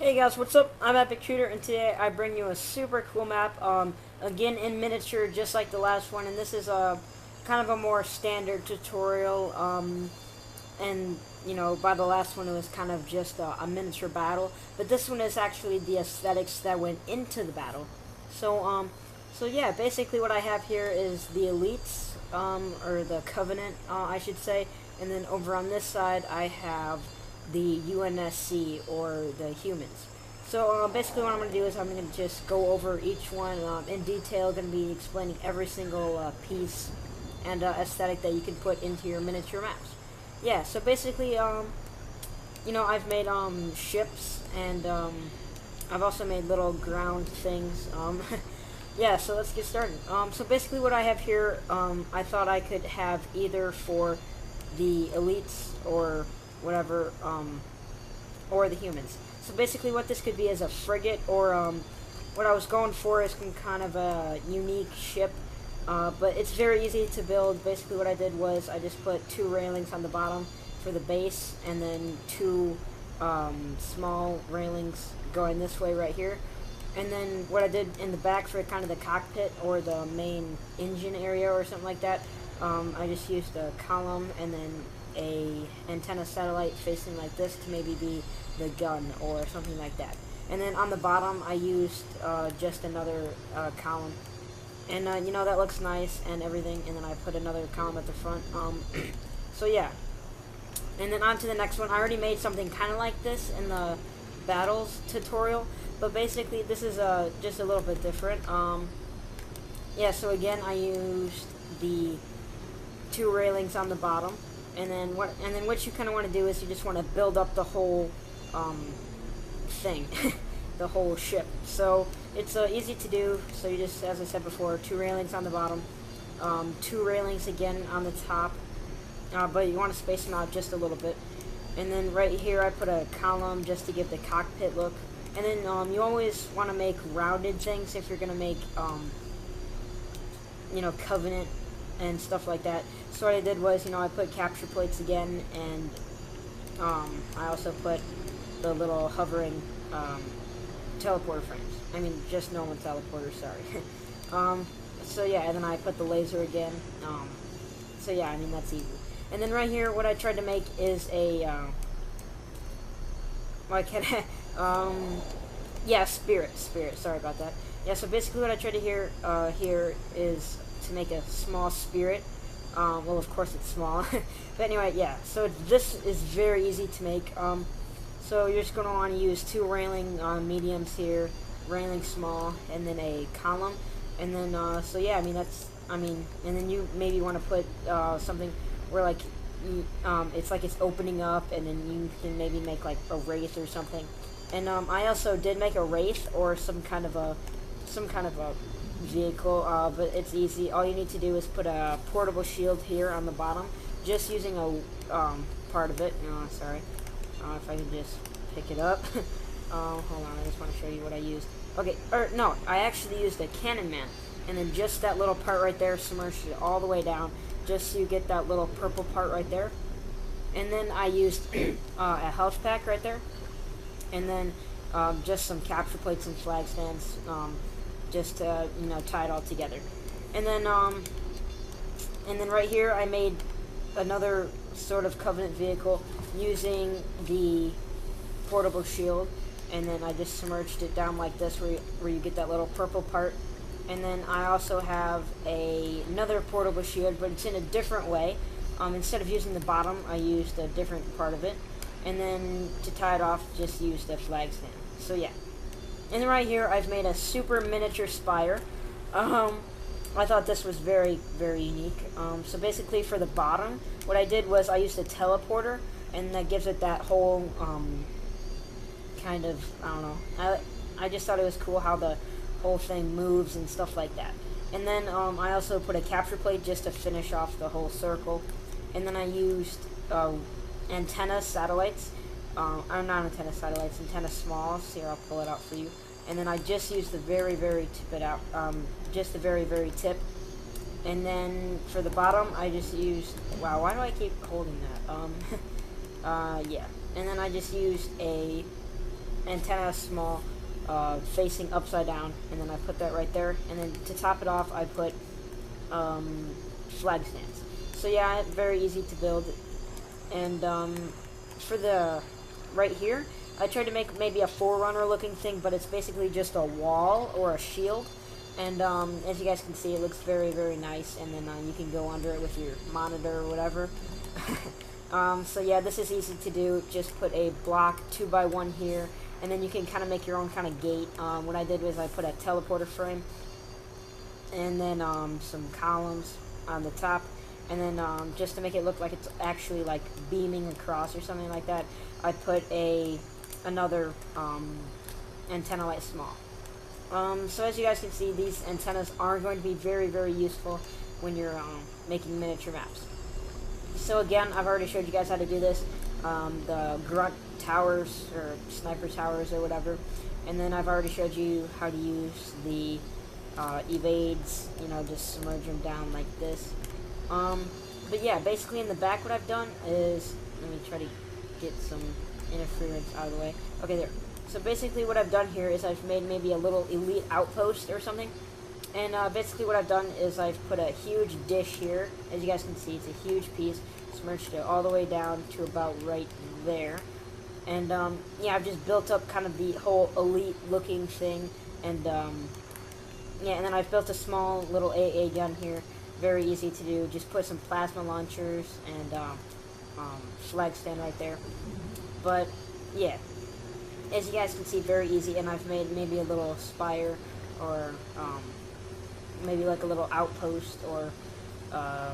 Hey guys, what's up? I'm EPIC SH00TER, and today I bring you a super cool map, again in miniature, just like the last one, and this is a kind of a more standard tutorial, and, you know, by the last one it was kind of just a miniature battle, but this one is actually the aesthetics that went into the battle. So yeah, basically what I have here is the elites, or the covenant, I should say, and then over on this side I have the UNSC, or the humans. So basically what I'm going to do is I'm going to just go over each one in detail, going to be explaining every single piece and aesthetic that you can put into your miniature maps. Yeah, so basically, you know, I've made ships, and I've also made little ground things. Yeah, so let's get started. So basically what I have here, I thought I could have either for the elites or whatever, or the humans. So basically what this could be is a frigate, or what I was going for is some kind of a unique ship, but it's very easy to build. Basically what I did was I just put two railings on the bottom for the base, and then two small railings going this way right here. And then what I did in the back for kind of the cockpit or the main engine area or something like that, I just used a column and then a antenna satellite facing like this to maybe be the gun or something like that. And then on the bottom I used just another column, and you know, that looks nice and everything. And then I put another column at the front. So yeah, and then on to the next one. I already made something kind of like this in the battles tutorial, but basically this is just a little bit different. Yeah, so again I used the two railings on the bottom. And then what you kind of want to do is you just want to build up the whole thing, the whole ship. So it's easy to do. So you just, as I said before, two railings on the bottom, two railings again on the top, but you want to space them out just a little bit. And then right here I put a column just to give the cockpit look. And then you always want to make rounded things if you're going to make, you know, covenant and stuff like that. So what I did was, you know, I put capture plates again, and I also put the little hovering teleporter frames. I mean, just normal teleporters, sorry. So yeah, and then I put the laser again. So yeah, I mean, that's easy. And then right here, what I tried to make is a, yeah, spirit, sorry about that. Yeah, so basically what I tried to here is to make a small spirit. Well, of course it's small. But anyway, yeah, so this is very easy to make. So you're just going to want to use two railing mediums here, railing small, and then a column. And then, so yeah, I mean, and then you maybe want to put something where, like, it's like it's opening up, and then you can maybe make, like, a wraith or something. And I also did make a wraith, or some kind of a vehicle, but it's easy. All you need to do is put a portable shield here on the bottom, just using a part of it. No, sorry. If I can just pick it up. Hold on, I just want to show you what I used. Okay, or no, I actually used a cannon man, and then just that little part right there, submerged it all the way down, just so you get that little purple part right there. And then I used a health pack right there, and then just some capture plates and flag stands, just to, you know, tie it all together. And then right here I made another sort of covenant vehicle using the portable shield, and then I just submerged it down like this, where you get that little purple part. And then I also have another portable shield, but it's in a different way. Instead of using the bottom, I used a different part of it, and then to tie it off, just used a flag stand. So yeah. And then right here, I've made a super miniature spire. I thought this was very, very unique. So basically for the bottom, what I did was I used a teleporter, and that gives it that whole, kind of, I don't know. I just thought it was cool how the whole thing moves and stuff like that. And then I also put a capture plate just to finish off the whole circle. And then I used antenna satellites. Not antenna satellites, antenna smalls. Here, I'll pull it out for you. And then I just used the very, very just the very, very tip. And then for the bottom, I just used, wow, why do I keep holding that? Yeah. And then I just used a antenna small, facing upside down, and then I put that right there. And then to top it off, I put flag stands. So yeah, very easy to build. And for the right here, I tried to make maybe a forerunner looking thing, but it's basically just a wall or a shield. And as you guys can see, it looks very, very nice. And then you can go under it with your monitor or whatever. So yeah, this is easy to do. Just put a block 2x1 here, and then you can kind of make your own kind of gate. What I did was I put a teleporter frame, and then some columns on the top, and then just to make it look like it's actually like beaming across or something like that, I put another antenna light small. So as you guys can see, these antennas are going to be very, very useful when you're making miniature maps. So again, I've already showed you guys how to do this, the grunt towers or sniper towers or whatever, and then I've already showed you how to use the evades, you know, just submerge them down like this. But yeah, basically in the back what I've done is, let me try to get some interference out of the way. Okay, there. So basically what I've done here is I've made maybe a little elite outpost or something. And basically what I've done is I've put a huge dish here. As you guys can see, it's a huge piece. Smudged it all the way down to about right there. And yeah, I've just built up kind of the whole elite looking thing. And yeah, and then I've built a small little AA gun here. Very easy to do. Just put some plasma launchers and flag stand right there. But yeah, as you guys can see, very easy. And I've made maybe a little spire or maybe like a little outpost, or I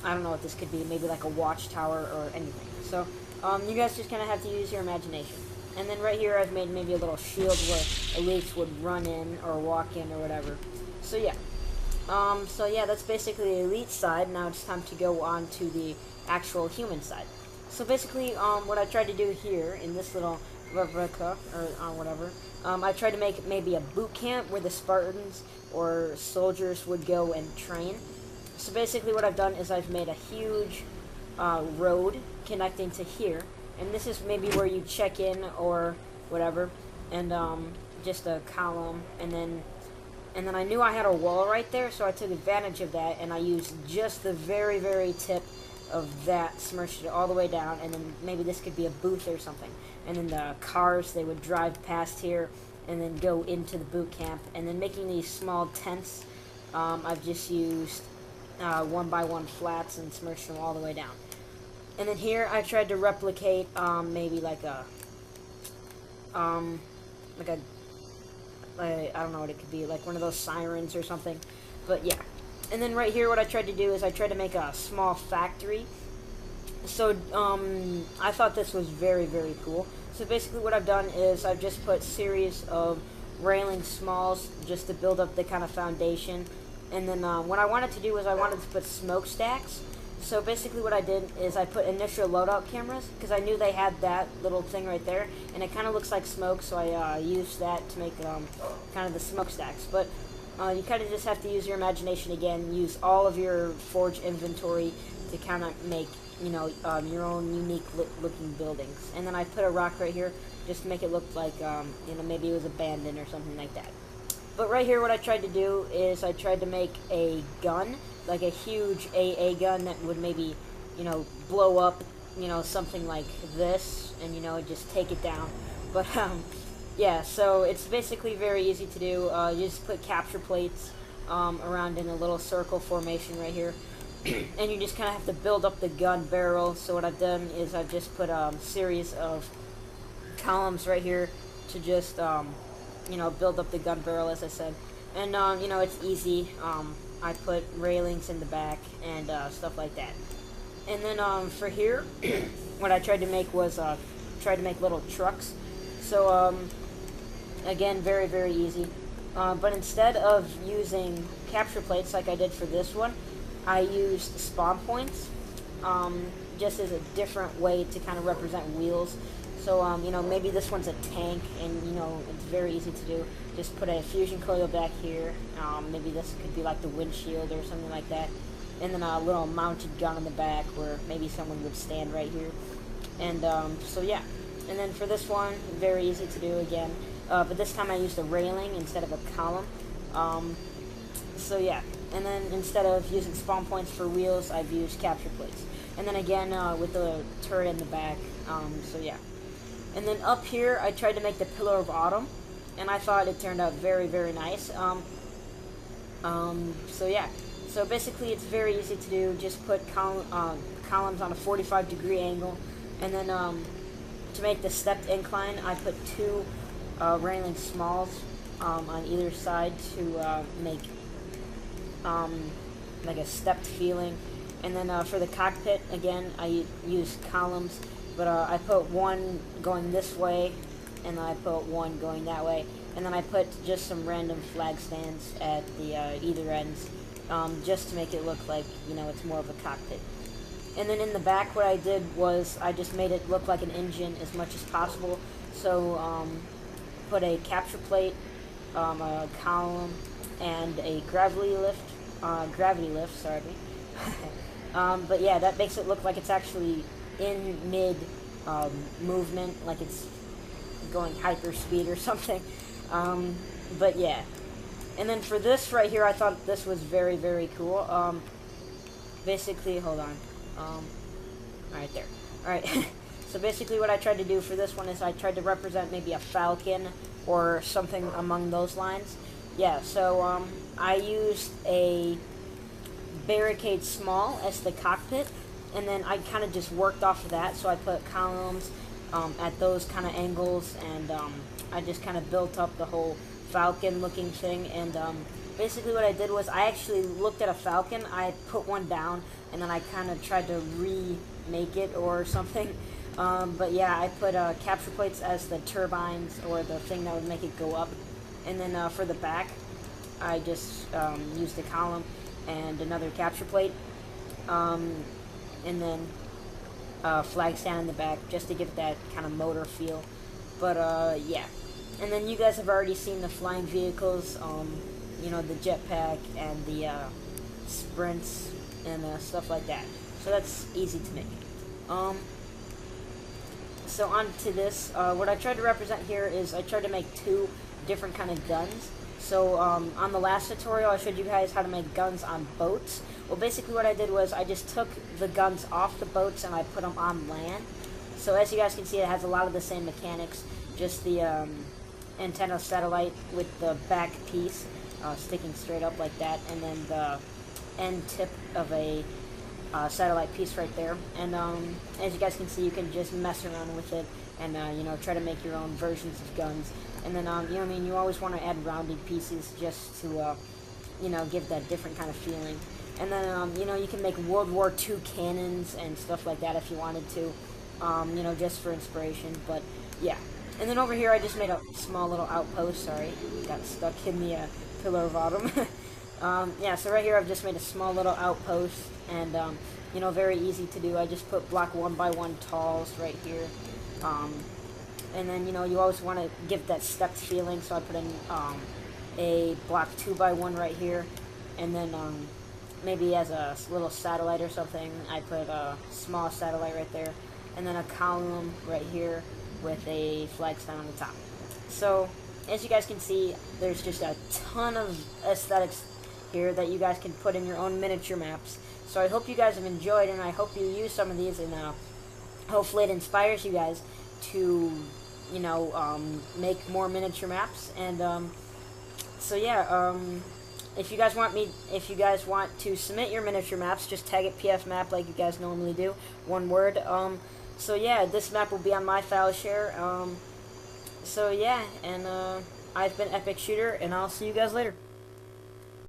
don't know what this could be, maybe like a watchtower or anything. So you guys just kind of have to use your imagination. And then right here I've made maybe a little shield where elites would run in or walk in or whatever. So yeah. So yeah, that's basically the elite side. Now it's time to go on to the actual human side. So basically what I tried to do here in this little replica or whatever, I tried to make maybe a boot camp where the Spartans or soldiers would go and train. So basically what I've done is I've made a huge road connecting to here, and this is maybe where you check in or whatever, and just a column, and then I knew I had a wall right there, so I took advantage of that, and I used just the very, very tip of that, smirched it all the way down, and then maybe this could be a booth or something. And then the cars, they would drive past here and then go into the boot camp. And then making these small tents, I've just used 1x1 flats and smirched them all the way down. And then here I tried to replicate maybe like a I don't know what it could be, like one of those sirens or something. But yeah. And then right here what I tried to do is I tried to make a small factory. So I thought this was very, very cool. So basically what I've done is I've just put series of railing smalls just to build up the kind of foundation. And then what I wanted to do was I wanted to put smokestacks. So basically what I did is I put initial loadout cameras, because I knew they had that little thing right there, and it kind of looks like smoke, so I used that to make kind of the smokestacks. But you kind of just have to use your imagination again, use all of your forge inventory to kind of make, you know, your own unique looking buildings. And then I put a rock right here just to make it look like, you know, maybe it was abandoned or something like that. But right here what I tried to do is I tried to make a gun, like a huge AA gun that would maybe, you know, blow up, you know, something like this, and, you know, just take it down. But, yeah, so it's basically very easy to do. You just put capture plates around in a little circle formation right here. And you just kind of have to build up the gun barrel. So what I've done is I've just put a series of columns right here to just, you know, build up the gun barrel, as I said. And, you know, it's easy. I put railings in the back and stuff like that. And then for here, what I tried to make was tried to make little trucks. So, again, very, very easy. But instead of using capture plates like I did for this one, I used spawn points, just as a different way to kind of represent wheels. So, you know, maybe this one's a tank, and, you know, it's very easy to do. Just put a fusion coil back here. Maybe this could be like the windshield or something like that. And then a little mounted gun in the back where maybe someone would stand right here. And, so, yeah. And then for this one, very easy to do again, but this time I used a railing instead of a column. So yeah, and then instead of using spawn points for wheels, I've used capture plates. And then again with the turret in the back. So yeah. And then up here, I tried to make the Pillar of Autumn, and I thought it turned out very, very nice. So yeah. So basically, it's very easy to do. Just put columns on a 45-degree angle, and then to make the stepped incline, I put 2 railing smalls on either side to make like a stepped feeling. And then for the cockpit, again, I used columns, but I put one going this way, and then I put one going that way, and then I put just some random flag stands at the either ends, just to make it look like, you know, it's more of a cockpit. And then in the back, what I did was I just made it look like an engine as much as possible. So put a capture plate, a column, and a gravity lift. Sorry. But yeah, that makes it look like it's actually in mid movement, like it's going hyper speed or something. But yeah. And then for this right here, I thought this was very, very cool. Basically, hold on. Right there. Alright. So basically what I tried to do for this one is I tried to represent maybe a falcon or something among those lines. Yeah, so I used a barricade small as the cockpit, and then I kind of just worked off of that. So I put columns at those kind of angles, and I just kind of built up the whole falcon looking thing. And basically what I did was I actually looked at a falcon, I put one down, and then I kind of tried to remake it or something. But yeah, I put capture plates as the turbines or the thing that would make it go up. And then for the back, I just used a column and another capture plate, and then flag stand in the back just to give it that kind of motor feel. But yeah, and then you guys have already seen the flying vehicles, you know, the jetpack and the sprints and stuff like that. So that's easy to make. So on to this, what I tried to represent here is I tried to make 2 different kind of guns. So on the last tutorial, I showed you guys how to make guns on boats. Well, basically what I did was I just took the guns off the boats and I put them on land. So as you guys can see, it has a lot of the same mechanics, just the antenna satellite with the back piece sticking straight up like that, and then the end tip of a satellite piece right there. And as you guys can see, you can just mess around with it and you know, try to make your own versions of guns. And then you know what I mean, you always want to add rounded pieces just to you know, give that different kind of feeling. And then you know, you can make World War II cannons and stuff like that if you wanted to, you know, just for inspiration. But yeah. And then over here, I just made a small little outpost. Sorry, got stuck in the Pillar of Autumn. Yeah, so right here I've just made a small little outpost, and you know, very easy to do. I just put block 1x1 talls right here, and then, you know, you always want to give that stepped feeling, so I put in a block 2x1 right here, and then maybe as a little satellite or something, I put a small satellite right there, and then a column right here with a flag stand on the top. So as you guys can see, there's just a ton of aesthetics here that you guys can put in your own miniature maps. So I hope you guys have enjoyed, and I hope you use some of these, and hopefully it inspires you guys to, you know, make more miniature maps. And so yeah, if you guys want to submit your miniature maps, just tag it PF map like you guys normally do, one word. So yeah, this map will be on my file share. So yeah, and I've been Epic Shooter, and I'll see you guys later.